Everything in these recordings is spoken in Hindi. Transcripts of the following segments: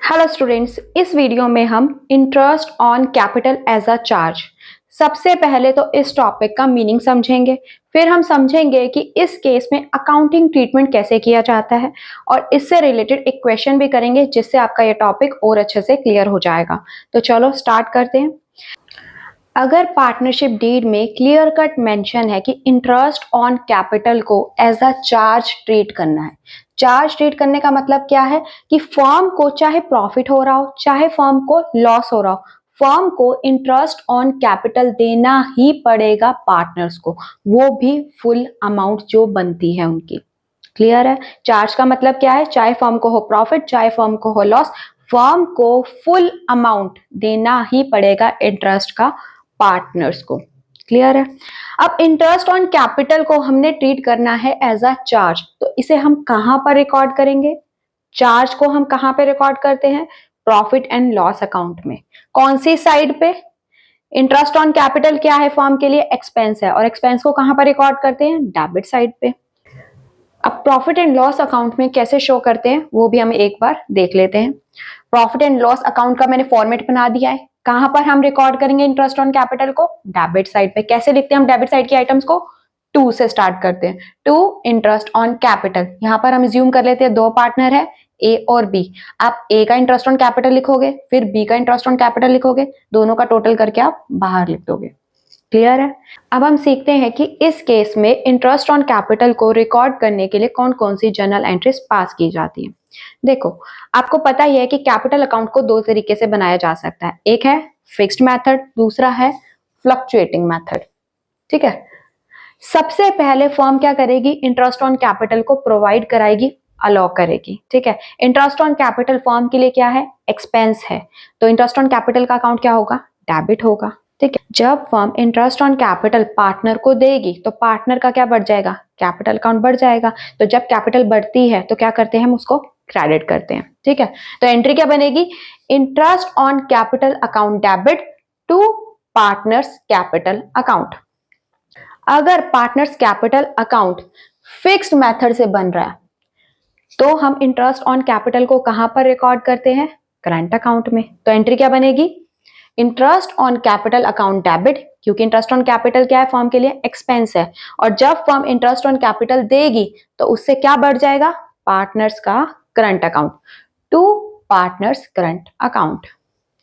हेलो स्टूडेंट्स, इस वीडियो में हम interest on capital as a charge. सबसे पहले तो इस टॉपिक का मीनिंग समझेंगे, फिर हम समझेंगे कि इस केस में अकाउंटिंग ट्रीटमेंट कैसे किया जाता है और इससे रिलेटेड एक क्वेश्चन भी करेंगे जिससे आपका ये टॉपिक और अच्छे से क्लियर हो जाएगा। तो चलो स्टार्ट करते हैं। अगर पार्टनरशिप डीड में क्लियर कट मेंशन है कि इंटरेस्ट ऑन कैपिटल को एज अ चार्ज ट्रीट करना है। चार्ज ट्रीट करने का मतलब क्या है कि फर्म को चाहे प्रॉफिट हो रहा हो चाहे फर्म को लॉस हो रहा हो, फर्म को इंटरेस्ट ऑन कैपिटल देना ही पड़ेगा पार्टनर्स को, वो भी फुल अमाउंट जो बनती है उनकी। क्लियर है? चार्ज का मतलब क्या है? चाहे फर्म को हो प्रॉफिट चाहे फर्म को हो लॉस, फर्म को फुल अमाउंट देना ही पड़ेगा इंटरेस्ट का पार्टनर्स को। क्लियर है? अब इंटरेस्ट ऑन कैपिटल को हमने ट्रीट करना है एज अ चार्ज, तो इसे हम कहां पर रिकॉर्ड करेंगे? चार्ज को हम कहां पे रिकॉर्ड करते हैं? प्रॉफिट एंड लॉस अकाउंट में। कौन सी साइड पे? इंटरेस्ट ऑन कैपिटल क्या है फर्म के लिए? एक्सपेंस है, और एक्सपेंस को कहां पर रिकॉर्ड करते हैं? डेबिट साइड पे। अब प्रॉफिट एंड लॉस अकाउंट में कैसे शो करते हैं वो भी हम एक बार देख लेते हैं। प्रॉफिट एंड लॉस अकाउंट का मैंने फॉर्मेट बना दिया है। कहां पर हम रिकॉर्ड करेंगे इंटरेस्ट ऑन कैपिटल को? डेबिट साइड पे। कैसे लिखते हैं हम डेबिट साइड की आइटम्स को? टू से स्टार्ट करते हैं। To interest on capital. यहां पर हम ज्यूम कर लेते हैं दो पार्टनर है ए और बी। आप ए का इंटरेस्ट ऑन कैपिटल लिखोगे, फिर बी का इंटरेस्ट ऑन कैपिटल लिखोगे, दोनों का टोटल करके आप बाहर लिख दोगे। क्लियर है? अब हम सीखते हैं कि इस केस में इंटरेस्ट ऑन कैपिटल को रिकॉर्ड करने के लिए कौन कौन सी जर्नल एंट्रीज पास की जाती है। देखो, आपको पता ही है कि कैपिटल अकाउंट को दो तरीके से बनाया जा सकता है। एक है फिक्स्ड मेथड, दूसरा है फ्लक्चुएटिंग मेथड। ठीक है? सबसे पहले फर्म क्या करेगी? इंटरेस्ट ऑन कैपिटल को प्रोवाइड कराएगी, अलाउ करेगी। ठीक है? इंटरेस्ट ऑन कैपिटल फर्म के लिए क्या है? एक्सपेंस है, तो इंटरेस्ट ऑन कैपिटल का अकाउंट क्या होगा? डेबिट होगा। ठीक है? जब firm interest on capital partner को देगी तो पार्टनर का क्या बढ़ जाएगा? कैपिटल अकाउंट बढ़ जाएगा। तो जब कैपिटल बढ़ती है तो क्या करते हैं हम? उसको क्रेडिट करते हैं। ठीक है? तो एंट्री क्या बनेगी? Interest on capital account debit to partners capital account. अगर partners capital account fixed method से बन रहा है तो हम इंटरेस्ट ऑन कैपिटल को कहां पर रिकॉर्ड करते हैं? करंट अकाउंट में। तो एंट्री क्या बनेगी? Interest on capital account debit, क्योंकि इंटरेस्ट ऑन कैपिटल क्या है फर्म के लिए? एक्सपेंस है, और जब फर्म इंटरेस्ट ऑन कैपिटल देगी तो उससे क्या बढ़ जाएगा? पार्टनर्स का current account to partners current account.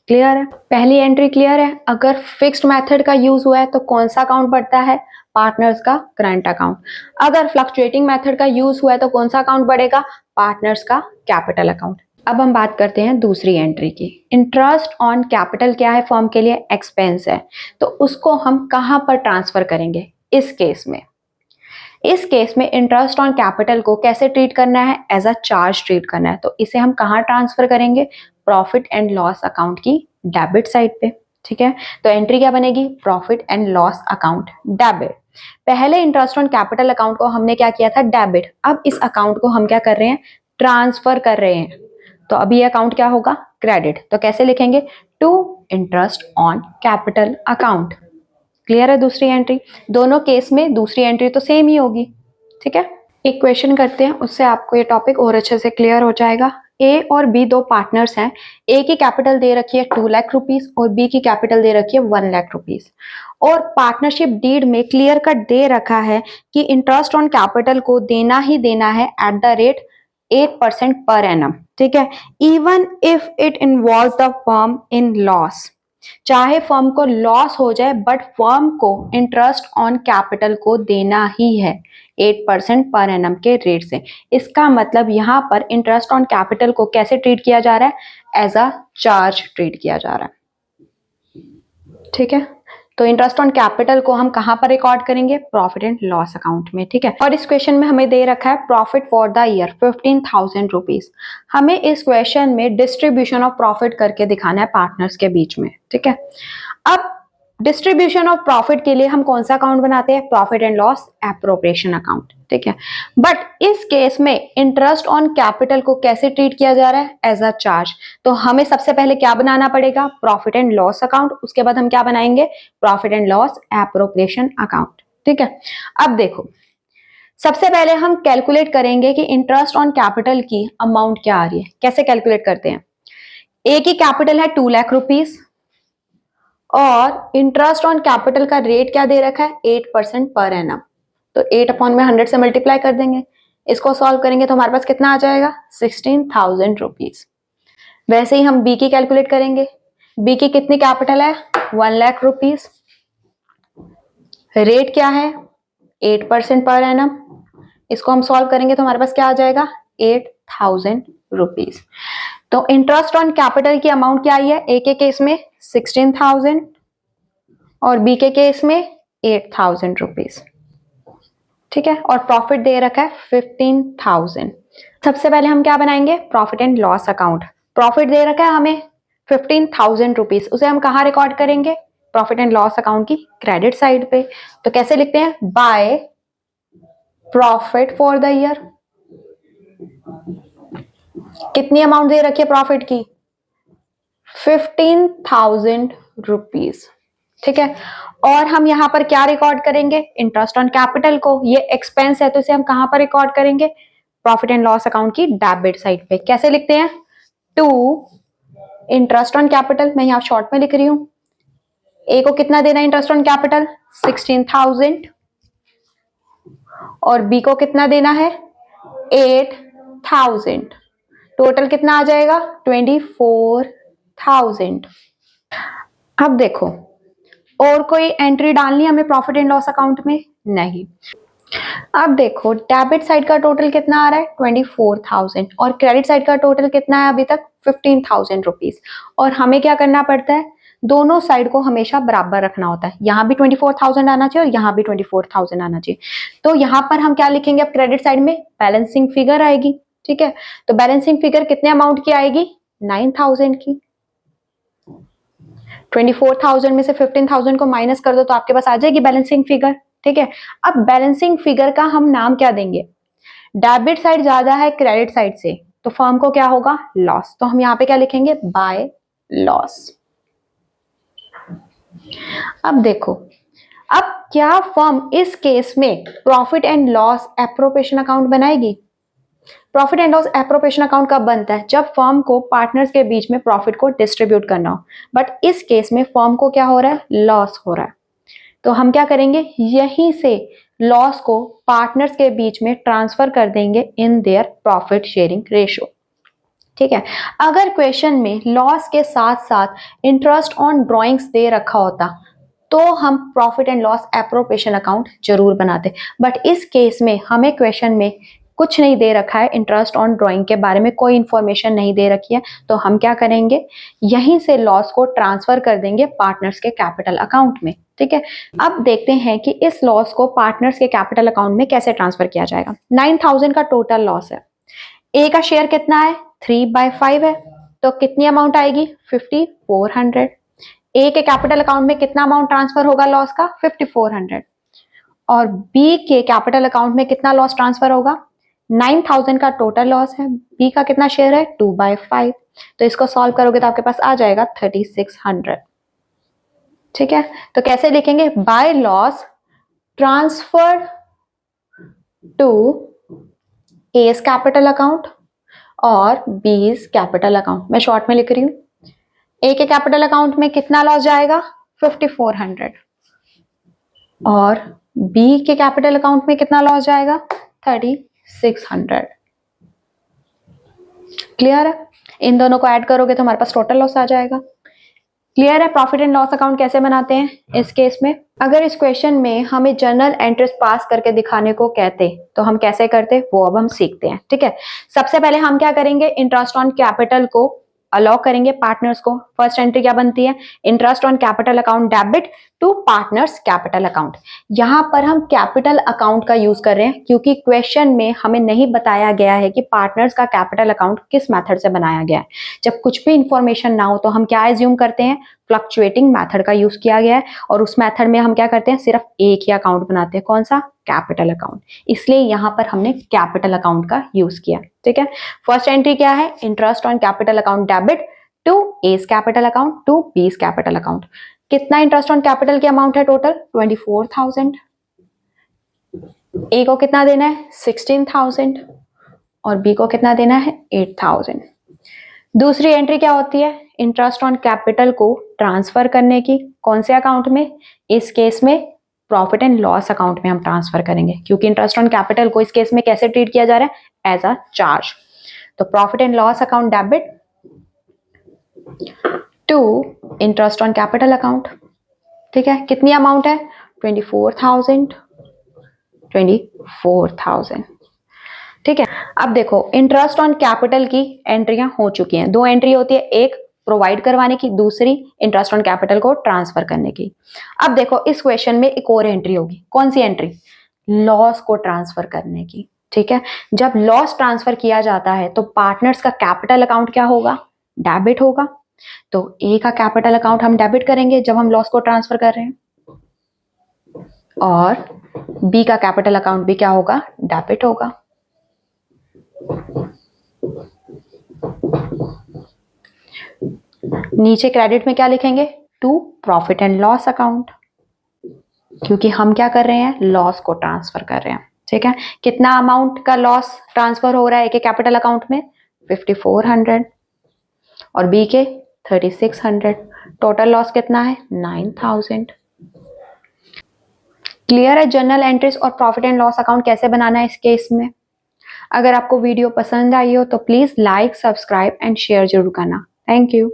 Clear है? पहली एंट्री क्लियर है? अगर फिक्स्ड मेथड का यूज हुआ है तो कौन सा अकाउंट बढ़ता है? पार्टनर्स का करंट अकाउंट। अगर फ्लक्चुएटिंग मेथड का यूज हुआ है तो कौन सा अकाउंट बढ़ेगा? पार्टनर्स का कैपिटल अकाउंट। अब हम बात करते हैं दूसरी एंट्री की। इंटरेस्ट ऑन कैपिटल क्या है फर्म के लिए? एक्सपेंस है, तो उसको हम कहां पर ट्रांसफर करेंगे इस केस में? इस केस में इंटरेस्ट ऑन कैपिटल को कैसे ट्रीट करना है? एज अ चार्ज ट्रीट करना है, तो इसे हम कहां ट्रांसफर करेंगे? प्रॉफिट एंड लॉस अकाउंट की डेबिट साइड पे। ठीक है? तो एंट्री क्या बनेगी? Profit and loss account debit. पहले इंटरेस्ट ऑन कैपिटल अकाउंट को हमने क्या किया था? डेबिट। अब इस अकाउंट को हम क्या कर रहे हैं? ट्रांसफर कर रहे हैं, तो अभी ये अकाउंट क्या होगा? क्रेडिट। तो कैसे लिखेंगे? To interest on capital account. Clear है? दूसरी एंट्री, दोनों केस में दूसरी एंट्री तो सेम ही होगी। ठीक है? एक क्वेश्चन करते हैं, उससे आपको ये टॉपिक और अच्छे से क्लियर हो जाएगा। ए और बी दो पार्टनर्स हैं। ए की कैपिटल दे रखी है 2 लाख रुपीस और बी की कैपिटल दे रखी है 1 लाख रुपीस, और पार्टनरशिप डीड में क्लियर कट दे रखा है कि इंटरेस्ट ऑन कैपिटल को देना ही देना है at the rate 8% per annum. ठीक है? Even if it involve the firm in loss, चाहे फर्म को लॉस हो जाए बट फर्म को इंटरेस्ट ऑन कैपिटल को देना ही है 8% पर एनम के रेट से। इसका मतलब यहां पर इंटरेस्ट ऑन कैपिटल को कैसे ट्रीट किया जा रहा है? एज अ चार्ज ट्रीट किया जा रहा है। ठीक है? तो इंटरेस्ट ऑन कैपिटल को हम कहां पर रिकॉर्ड करेंगे? प्रॉफिट एंड लॉस अकाउंट में। ठीक है? और इस क्वेश्चन में हमें दे रखा है profit for the year 15,000 rupees. हमें इस क्वेश्चन में डिस्ट्रीब्यूशन ऑफ प्रॉफिट करके दिखाना है पार्टनर्स के बीच में। ठीक है? अब डिस्ट्रीब्यूशन ऑफ प्रॉफिट के लिए हम कौन सा अकाउंट बनाते हैं? Profit and loss appropriation account. ठीक है? बट इस केस में इंटरेस्ट ऑन कैपिटल को कैसे ट्रीट किया जा रहा है? As a charge. तो हमें सबसे पहले क्या बनाना पड़ेगा? Profit and loss account. उसके बाद हम क्या बनाएंगे? Profit and loss appropriation account. ठीक है? अब देखो, सबसे पहले हम कैलकुलेट करेंगे कि इंटरेस्ट ऑन कैपिटल की अमाउंट क्या आ रही है। कैसे कैलकुलेट करते हैं? ए की कैपिटल है 2 लाख रुपीज और इंटरेस्ट ऑन कैपिटल का रेट क्या दे रखा है 8% पर एनम। तो 8/100 से मल्टीप्लाई कर देंगे, इसको सॉल्व करेंगे तो हमारे पास कितना आ जाएगा 16,000 रुपीज। वैसे ही हम बी की कैलकुलेट करेंगे। बी की कितनी कैपिटल है 1 लाख रुपीज, रेट क्या है 8% पर एनम। इसको हम सॉल्व करेंगे तो हमारे पास क्या आ जाएगा 8,000 रुपीज। तो इंटरेस्ट ऑन कैपिटल की अमाउंट क्या आई है, ए के केस में 16,000 और बी के केस में 8,000 रुपीज। ठीक है, और प्रॉफिट दे रखा है 15,000। सबसे पहले हम क्या बनाएंगे profit and loss account. Profit दे रखा है हमें 15,000 रुपीज, उसे हम कहाँ रिकॉर्ड करेंगे प्रॉफिट एंड लॉस अकाउंट की क्रेडिट साइड पे। तो कैसे लिखते हैं by profit for the year. कितनी अमाउंट दे रखी है प्रॉफिट की 15,000 रुपीज। ठीक है, और हम यहां पर क्या रिकॉर्ड करेंगे इंटरेस्ट ऑन कैपिटल को। ये एक्सपेंस है तो इसे हम कहां पर रिकॉर्ड करेंगे प्रॉफिट एंड लॉस अकाउंट की डेबिट साइड पे। कैसे लिखते हैं टू इंटरेस्ट ऑन कैपिटल, मैं यहां शॉर्ट में लिख रही हूं। ए को कितना देना है इंटरेस्ट ऑन कैपिटल 16,000 और बी को कितना देना है 8,000। टोटल कितना आ जाएगा 24,000। अब देखो और कोई एंट्री डालनी है हमें प्रॉफिट एंड लॉस अकाउंट में नहीं। अब देखो डेबिट साइड का टोटल कितना आ रहा है 24,000 और क्रेडिट साइड का टोटल कितना है अभी तक 15,000 रुपीज। और हमें क्या करना पड़ता है दोनों साइड को हमेशा बराबर रखना होता है। यहां भी 24,000 आना चाहिए और यहां भी 24,000 आना चाहिए। तो यहां पर हम क्या लिखेंगे अब क्रेडिट साइड में बैलेंसिंग फिगर आएगी। ठीक है, तो बैलेंसिंग फिगर कितने अमाउंट की आएगी 9,000 की। 24,000 में से 15,000 को माइनस कर दो तो आपके पास आ जाएगी बैलेंसिंग फिगर। ठीक है, अब बैलेंसिंग फिगर का हम नाम क्या देंगे, डेबिट साइड ज्यादा है क्रेडिट साइड से तो फर्म को क्या होगा लॉस, तो हम यहां पे क्या लिखेंगे बाय लॉस। अब देखो अब क्या फर्म इस केस में profit and loss appropriation account बनाएगी। Profit and loss appropriation account कब बनता है जब फर्म को पार्टनर्स के बीच में प्रॉफिट को डिस्ट्रीब्यूट करना हो। बट इस केस में फर्म को क्या हो रहा है लॉस हो रहा है, तो हम क्या करेंगे यहीं से लॉस को पार्टनर्स के बीच में ट्रांसफर कर देंगे in their profit sharing ratio. ठीक है, अगर क्वेश्चन में लॉस के साथ साथ इंटरेस्ट ऑन ड्रॉइंग्स दे रखा होता तो हम profit and loss appropriation account जरूर बनाते। बट इस केस में हमें क्वेश्चन में कुछ नहीं दे रखा है, इंटरेस्ट ऑन ड्रॉइंग के बारे में कोई इंफॉर्मेशन नहीं दे रखी है, तो हम क्या करेंगे यहीं से लॉस को ट्रांसफर कर देंगे पार्टनर्स के कैपिटल अकाउंट में। ठीक है, अब देखते हैं कि इस लॉस को पार्टनर्स के कैपिटल अकाउंट में कैसे ट्रांसफर किया जाएगा। 9,000 का टोटल लॉस है, ए का शेयर कितना है 3/5 है, तो कितनी अमाउंट आएगी 5,400। ए के कैपिटल अकाउंट में कितना अमाउंट ट्रांसफर होगा लॉस का 5,400 और बी के कैपिटल अकाउंट में कितना लॉस ट्रांसफर होगा 9,000 का टोटल लॉस है, बी का कितना शेयर है 2/5, तो इसको सॉल्व करोगे तो आपके पास आ जाएगा 3,600। ठीक है, तो कैसे लिखेंगे by loss transfer to A's capital account और बी's कैपिटल अकाउंट। मैं शॉर्ट में लिख रही हूं, ए के कैपिटल अकाउंट में कितना लॉस जाएगा 5,400 और बी के कैपिटल अकाउंट में कितना लॉस जाएगा 3,600। क्लियर है, इन दोनों को ऐड करोगे तो हमारे पास टोटल लॉस आ जाएगा। क्लियर है प्रॉफिट एंड लॉस अकाउंट कैसे बनाते हैं इस केस में। अगर इस क्वेश्चन में हमें जर्नल एंट्रीज पास करके दिखाने को कहते तो हम कैसे करते वो अब हम सीखते हैं। ठीक है, सबसे पहले हम क्या करेंगे इंटरेस्ट ऑन कैपिटल को अलाउ करेंगे पार्टनर्स को। फर्स्ट एंट्री क्या बनती है interest on capital account debit to partners capital account. यहां पर हम कैपिटल अकाउंट का यूज कर रहे हैं क्योंकि क्वेश्चन में हमें नहीं बताया गया है कि पार्टनर्स का कैपिटल अकाउंट किस मेथड से बनाया गया है। जब कुछ भी इंफॉर्मेशन ना हो तो हम क्या एज्यूम करते हैं फ्लक्चुएटिंग मेथड का यूज किया गया है और उस मेथड में हम क्या करते हैं सिर्फ एक ही अकाउंट बनाते हैं, कौन सा कैपिटल अकाउंट। इसलिए यहां पर हमने कैपिटल अकाउंट का यूज किया। ठीक है, फर्स्ट एंट्री क्या है interest on capital account debit to A's capital account to B's capital account. कितना इंटरेस्ट ऑन कैपिटल की अमाउंट है टोटल 24,000, ए को कितना देना है 16,000 और बी को कितना देना है 8,000। दूसरी एंट्री क्या होती है? इंटरेस्ट ऑन कैपिटल को ट्रांसफर करने की। कौन से अकाउंट में? इस केस में प्रॉफिट एंड लॉस अकाउंट में हम ट्रांसफर करेंगे, क्योंकि इंटरेस्ट ऑन कैपिटल को इस केस में कैसे ट्रीट किया जा रहा है? As a charge. तो profit and loss account debit to interest on capital account. ठीक है, कितनी अमाउंट है? 24,000। 24,000। ठीक है, अब देखो इंटरेस्ट ऑन कैपिटल की एंट्रियां हो चुकी हैं। दो एंट्री होती है, एक प्रोवाइड करवाने की, दूसरी इंटरेस्ट ऑन कैपिटल को ट्रांसफर करने की। अब देखो इस क्वेश्चन में एक और एंट्री होगी। कौन सी एंट्री? लॉस को ट्रांसफर करने की। ठीक है, जब लॉस ट्रांसफर किया जाता है तो पार्टनर्स का कैपिटल अकाउंट क्या होगा? डेबिट होगा। तो ए का कैपिटल अकाउंट हम डेबिट करेंगे जब हम लॉस को ट्रांसफर कर रहे हैं, और बी का कैपिटल अकाउंट भी क्या होगा? डेबिट होगा। नीचे क्रेडिट में क्या लिखेंगे? To profit and loss account, क्योंकि हम क्या कर रहे हैं? लॉस को ट्रांसफर कर रहे हैं। ठीक है, कितना अमाउंट का लॉस ट्रांसफर हो रहा है? एक कैपिटल अकाउंट में 5400 और बी के 3600। टोटल लॉस कितना है? 9000। क्लियर है जर्नल एंट्रीज और प्रॉफिट एंड लॉस अकाउंट कैसे बनाना है इस केस में? अगर आपको वीडियो पसंद आई हो तो please like, subscribe and share जरूर करना। Thank you.